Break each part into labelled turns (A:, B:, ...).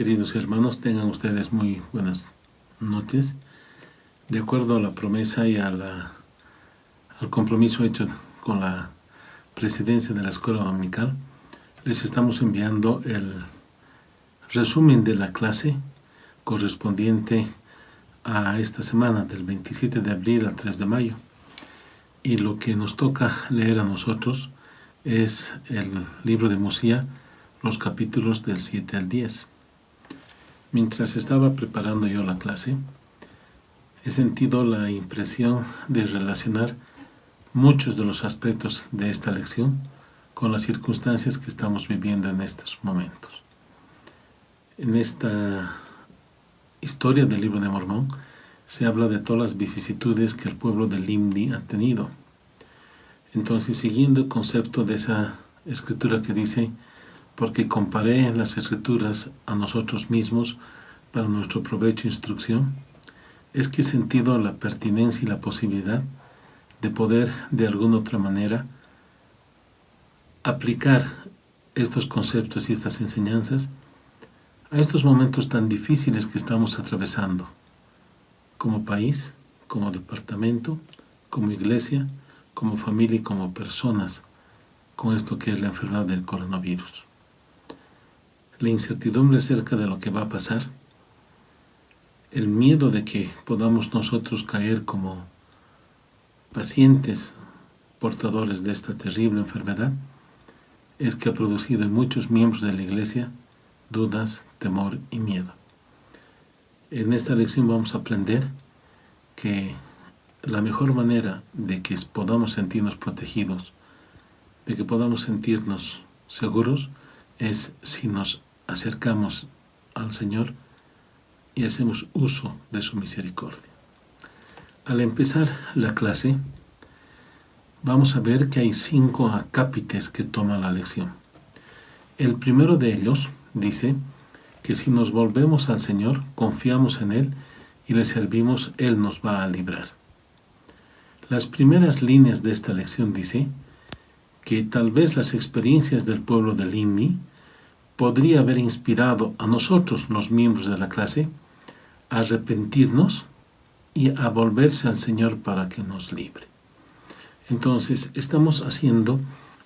A: Queridos hermanos, tengan ustedes muy buenas noches. De acuerdo a la promesa y al compromiso hecho con la presidencia de la Escuela Dominical, les estamos enviando el resumen de la clase correspondiente a esta semana, del 27 de abril al 3 de mayo. Y lo que nos toca leer a nosotros es el libro de Mosía, los capítulos del 7 al 10. Mientras estaba preparando yo la clase, he sentido la impresión de relacionar muchos de los aspectos de esta lección con las circunstancias que estamos viviendo en estos momentos. En esta historia del libro de Mormón se habla de todas las vicisitudes que el pueblo de Limni ha tenido. Entonces, siguiendo el concepto de esa escritura que dice: porque comparé las escrituras a nosotros mismos para nuestro provecho e instrucción, es que he sentido la pertinencia y la posibilidad de poder de alguna otra manera aplicar estos conceptos y estas enseñanzas a estos momentos tan difíciles que estamos atravesando como país, como departamento, como iglesia, como familia y como personas, con esto que es la enfermedad del coronavirus. La incertidumbre acerca de lo que va a pasar, el miedo de que podamos nosotros caer como pacientes portadores de esta terrible enfermedad, es que ha producido en muchos miembros de la iglesia dudas, temor y miedo. En esta lección vamos a aprender que la mejor manera de que podamos sentirnos protegidos, de que podamos sentirnos seguros, es si nos acercamos al Señor y hacemos uso de su misericordia. Al empezar la clase, vamos a ver que hay 5 acápites que toma la lección. El primero de ellos dice que si nos volvemos al Señor, confiamos en Él y le servimos, Él nos va a librar. Las primeras líneas de esta lección dice que tal vez las experiencias del pueblo de Limni podría haber inspirado a nosotros, los miembros de la clase, a arrepentirnos y a volverse al Señor para que nos libre. Entonces, estamos haciendo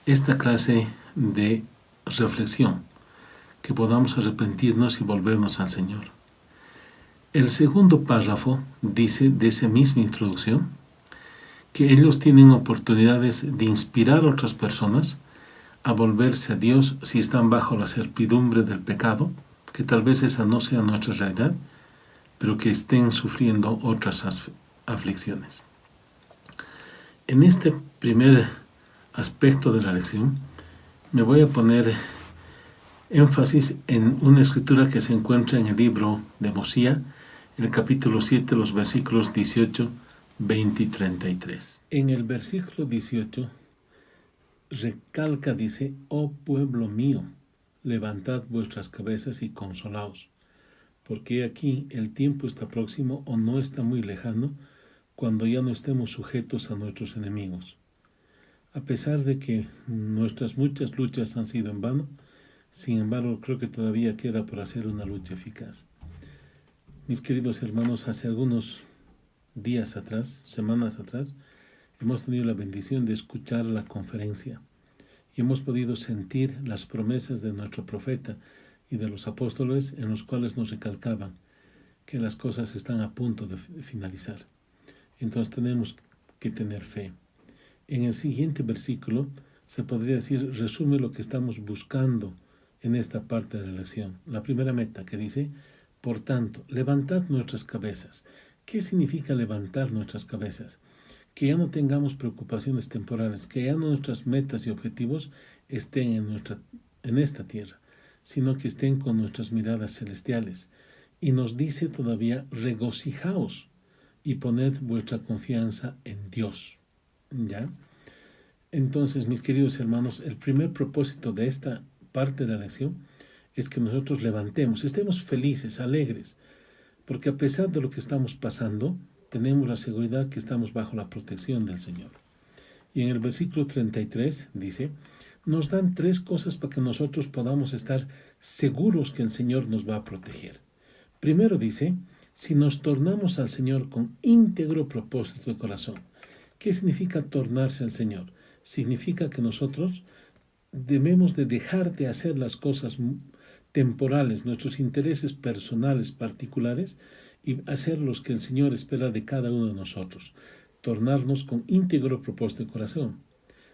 A: esta clase de reflexión, que podamos arrepentirnos y volvernos al Señor. El segundo párrafo dice de esa misma introducción que ellos tienen oportunidades de inspirar a otras personas a volverse a Dios si están bajo la servidumbre del pecado, que tal vez esa no sea nuestra realidad, pero que estén sufriendo otras aflicciones. En este primer aspecto de la lección me voy a poner énfasis en una escritura que se encuentra en el libro de Mosía, en el capítulo 7, los versículos 18, 20 y 33. En el versículo 18 recalca, dice: oh pueblo mío, levantad vuestras cabezas y consolaos, porque aquí el tiempo está próximo o no está muy lejano, cuando ya no estemos sujetos a nuestros enemigos. A pesar de que nuestras muchas luchas han sido en vano, sin embargo creo que todavía queda por hacer una lucha eficaz. Mis queridos hermanos, hace algunos días atrás, semanas atrás, hemos tenido la bendición de escuchar la conferencia y hemos podido sentir las promesas de nuestro profeta y de los apóstoles, en los cuales nos recalcaban que las cosas están a punto de finalizar. Entonces tenemos que tener fe. En el siguiente versículo se podría decir, resume lo que estamos buscando en esta parte de la lección. La primera meta que dice: por tanto, levantad nuestras cabezas. ¿Qué significa levantar nuestras cabezas? Que ya no tengamos preocupaciones temporales, que ya no nuestras metas y objetivos estén en esta tierra, sino que estén con nuestras miradas celestiales. Y nos dice todavía: regocijaos y poned vuestra confianza en Dios. ¿Ya? Entonces, mis queridos hermanos, el primer propósito de esta parte de la lección es que nosotros levantemos, estemos felices, alegres, porque a pesar de lo que estamos pasando, tenemos la seguridad que estamos bajo la protección del Señor. Y en el versículo 33 dice: nos dan tres cosas para que nosotros podamos estar seguros que el Señor nos va a proteger. Primero dice, si nos tornamos al Señor con íntegro propósito de corazón. ¿Qué significa tornarse al Señor? Significa que nosotros debemos de dejar de hacer las cosas temporales, nuestros intereses personales particulares, y hacer los que el Señor espera de cada uno de nosotros. Tornarnos con íntegro propósito de corazón.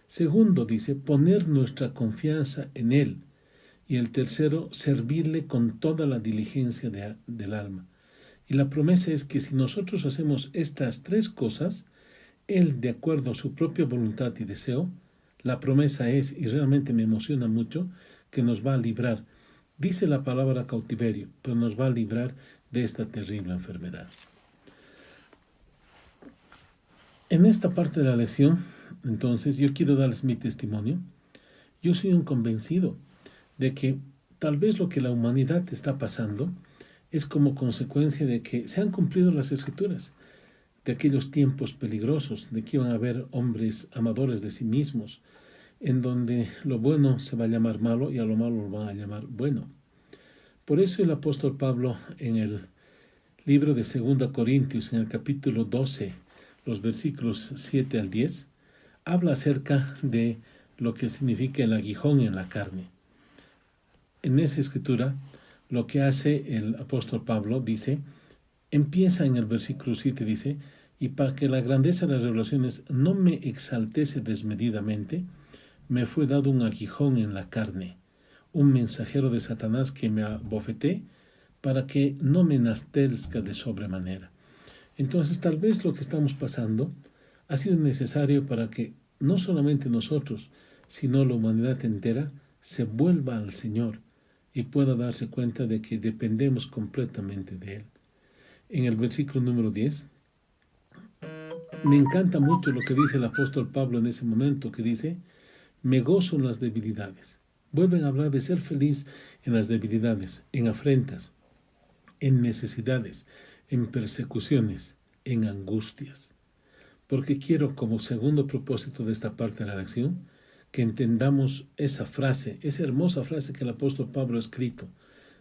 A: Segundo, dice, poner nuestra confianza en Él. Y el tercero, servirle con toda la diligencia del alma. Y la promesa es que si nosotros hacemos estas tres cosas, Él, de acuerdo a su propia voluntad y deseo, la promesa es, y realmente me emociona mucho, que nos va a librar. Dice la palabra cautiverio, pero nos va a librar de esta terrible enfermedad. En esta parte de la lección, entonces, yo quiero darles mi testimonio. Yo soy un convencido de que tal vez lo que la humanidad está pasando es como consecuencia de que se han cumplido las Escrituras, de aquellos tiempos peligrosos, de que iban a haber hombres amadores de sí mismos, en donde lo bueno se va a llamar malo y a lo malo lo van a llamar bueno. Por eso el apóstol Pablo en el libro de 2 Corintios, en el capítulo 12, los versículos 7 al 10, habla acerca de lo que significa el aguijón en la carne. En esa escritura, lo que hace el apóstol Pablo dice, empieza en el versículo 7, dice, y para que la grandeza de las revelaciones no me exaltese desmedidamente, me fue dado un aguijón en la carne, un mensajero de Satanás que me abofeté para que no me enastezca de sobremanera. Entonces, tal vez lo que estamos pasando ha sido necesario para que no solamente nosotros, sino la humanidad entera, se vuelva al Señor y pueda darse cuenta de que dependemos completamente de Él. En el versículo número 10, me encanta mucho lo que dice el apóstol Pablo en ese momento, que dice, me gozo en las debilidades. Vuelven a hablar de ser feliz en las debilidades, en afrentas, en necesidades, en persecuciones, en angustias. Porque quiero, como segundo propósito de esta parte de la lección, que entendamos esa frase, esa hermosa frase que el apóstol Pablo ha escrito,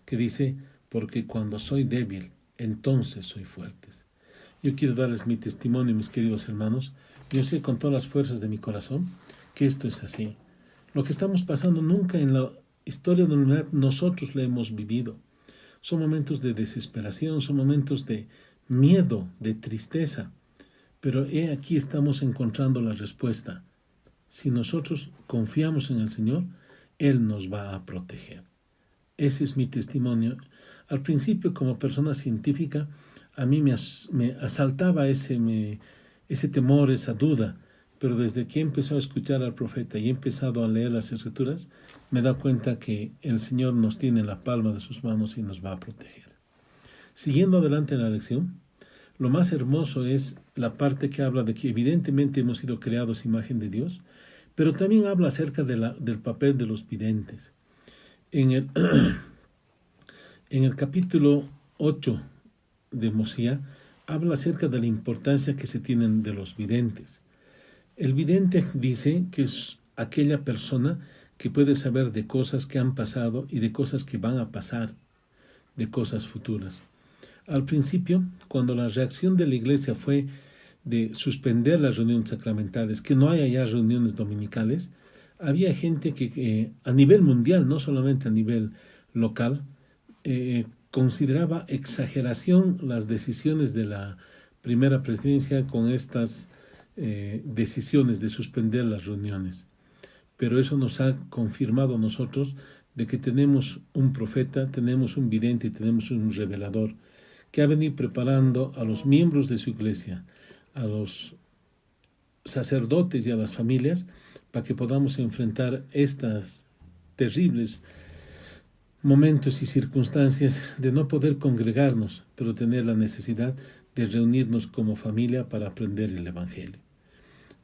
A: que dice, porque cuando soy débil, entonces soy fuerte. Yo quiero darles mi testimonio, mis queridos hermanos. Yo sé con todas las fuerzas de mi corazón que esto es así. Lo que estamos pasando nunca en la historia de la humanidad nosotros lo hemos vivido. Son momentos de desesperación, son momentos de miedo, de tristeza. Pero aquí estamos encontrando la respuesta. Si nosotros confiamos en el Señor, Él nos va a proteger. Ese es mi testimonio. Al principio, como persona científica, a mí me asaltaba ese temor, esa duda. Pero desde que he empezado a escuchar al profeta y he empezado a leer las Escrituras, me he dado cuenta que el Señor nos tiene en la palma de sus manos y nos va a proteger. Siguiendo adelante en la lección, lo más hermoso es la parte que habla de que evidentemente hemos sido creados imagen de Dios, pero también habla acerca del papel de los videntes. En el capítulo 8 de Mosía, habla acerca de la importancia que se tienen de los videntes. El vidente dice que es aquella persona que puede saber de cosas que han pasado y de cosas que van a pasar, de cosas futuras. Al principio, cuando la reacción de la iglesia fue de suspender las reuniones sacramentales, que no haya ya reuniones dominicales, había gente que a nivel mundial, no solamente a nivel local, consideraba exageración las decisiones de la primera presidencia con estas decisiones de suspender las reuniones. Pero eso nos ha confirmado a nosotros de que tenemos un profeta, tenemos un vidente y tenemos un revelador que ha venido preparando a los miembros de su iglesia, a los sacerdotes y a las familias para que podamos enfrentar estas terribles momentos y circunstancias de no poder congregarnos, pero tener la necesidad de reunirnos como familia para aprender el Evangelio.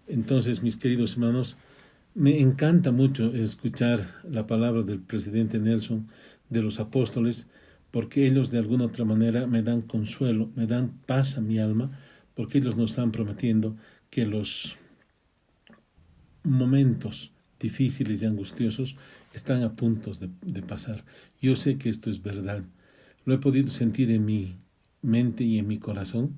A: Entonces, mis queridos hermanos, me encanta mucho escuchar la palabra del presidente Nelson, de los apóstoles, porque ellos de alguna otra manera me dan consuelo, me dan paz a mi alma, porque ellos nos están prometiendo que los momentos difíciles y angustiosos están a punto de pasar. Yo sé que esto es verdad. Lo he podido sentir en mi mente y en mi corazón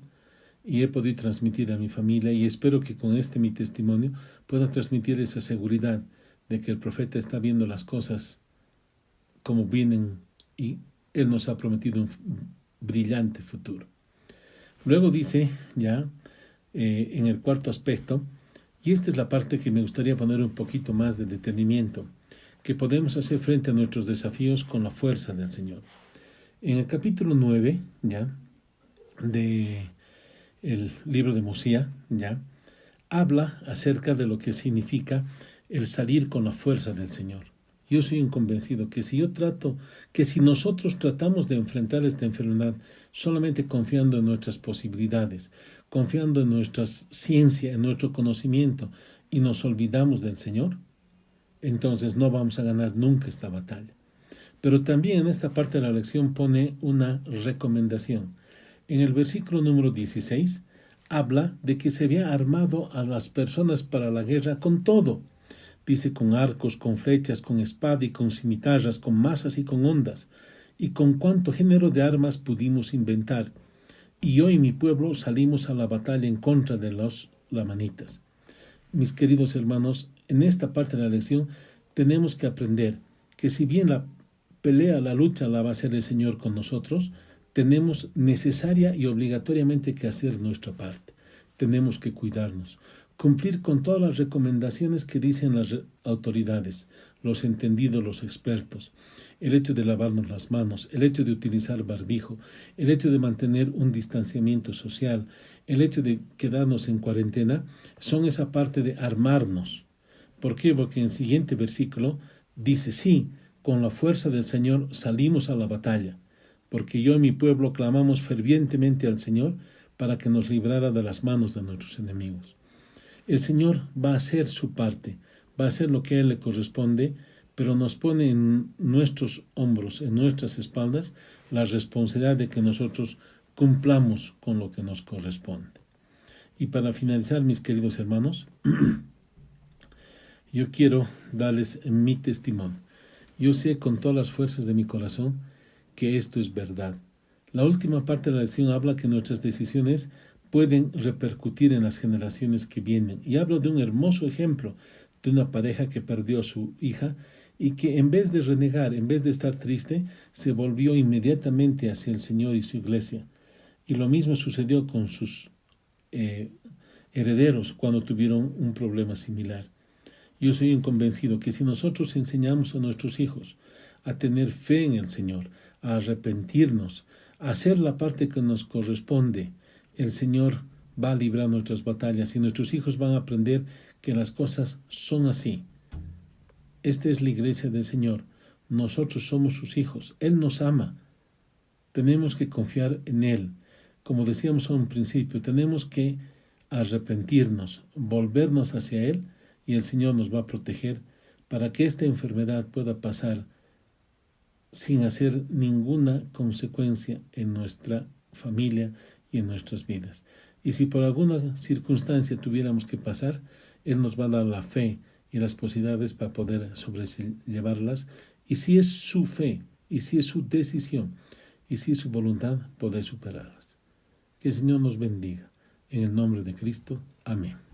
A: y he podido transmitir a mi familia, y espero que con este mi testimonio pueda transmitir esa seguridad de que el profeta está viendo las cosas como vienen y Él nos ha prometido un brillante futuro. Luego dice ya en el cuarto aspecto, y esta es la parte que me gustaría poner un poquito más de detenimiento, que podemos hacer frente a nuestros desafíos con la fuerza del Señor. En el capítulo 9, ya, de el libro de Mosía, ya, habla acerca de lo que significa el salir con la fuerza del Señor. Yo soy un convencido que si nosotros tratamos de enfrentar esta enfermedad solamente confiando en nuestras posibilidades, confiando en nuestra ciencia, en nuestro conocimiento, y nos olvidamos del Señor, entonces no vamos a ganar nunca esta batalla. Pero también en esta parte de la lección pone una recomendación. En el versículo número 16 habla de que se había armado a las personas para la guerra con todo. Dice, con arcos, con flechas, con espada y con cimitarras, con mazas y con hondas, y con cuánto género de armas pudimos inventar. Y yo y mi pueblo salimos a la batalla en contra de los lamanitas. Mis queridos hermanos, en esta parte de la lección tenemos que aprender que si bien la pelea, la lucha la va a hacer el Señor con nosotros, tenemos necesaria y obligatoriamente que hacer nuestra parte. Tenemos que cuidarnos, cumplir con todas las recomendaciones que dicen las autoridades, los entendidos, los expertos, el hecho de lavarnos las manos, el hecho de utilizar barbijo, el hecho de mantener un distanciamiento social, el hecho de quedarnos en cuarentena, son esa parte de armarnos. ¿Por qué? Porque en el siguiente versículo dice, sí, con la fuerza del Señor salimos a la batalla, porque yo y mi pueblo clamamos fervientemente al Señor para que nos librara de las manos de nuestros enemigos. El Señor va a hacer su parte, va a hacer lo que a Él le corresponde, pero nos pone en nuestros hombros, en nuestras espaldas, la responsabilidad de que nosotros cumplamos con lo que nos corresponde. Y para finalizar, mis queridos hermanos, yo quiero darles mi testimonio. Yo sé con todas las fuerzas de mi corazón que esto es verdad. La última parte de la lección habla que nuestras decisiones pueden repercutir en las generaciones que vienen. Y hablo de un hermoso ejemplo de una pareja que perdió a su hija y que en vez de renegar, en vez de estar triste, se volvió inmediatamente hacia el Señor y su iglesia. Y lo mismo sucedió con sus herederos cuando tuvieron un problema similar. Yo soy un convencido que si nosotros enseñamos a nuestros hijos a tener fe en el Señor, a arrepentirnos, a hacer la parte que nos corresponde, el Señor va a librar nuestras batallas y nuestros hijos van a aprender que las cosas son así. Esta es la iglesia del Señor. Nosotros somos sus hijos. Él nos ama. Tenemos que confiar en Él. Como decíamos a un principio, tenemos que arrepentirnos, volvernos hacia Él, y el Señor nos va a proteger para que esta enfermedad pueda pasar sin hacer ninguna consecuencia en nuestra familia y en nuestras vidas. Y si por alguna circunstancia tuviéramos que pasar, Él nos va a dar la fe y las posibilidades para poder sobrellevarlas. Y si es su fe, y si es su decisión, y si es su voluntad, poder superarlas. Que el Señor nos bendiga. En el nombre de Cristo. Amén.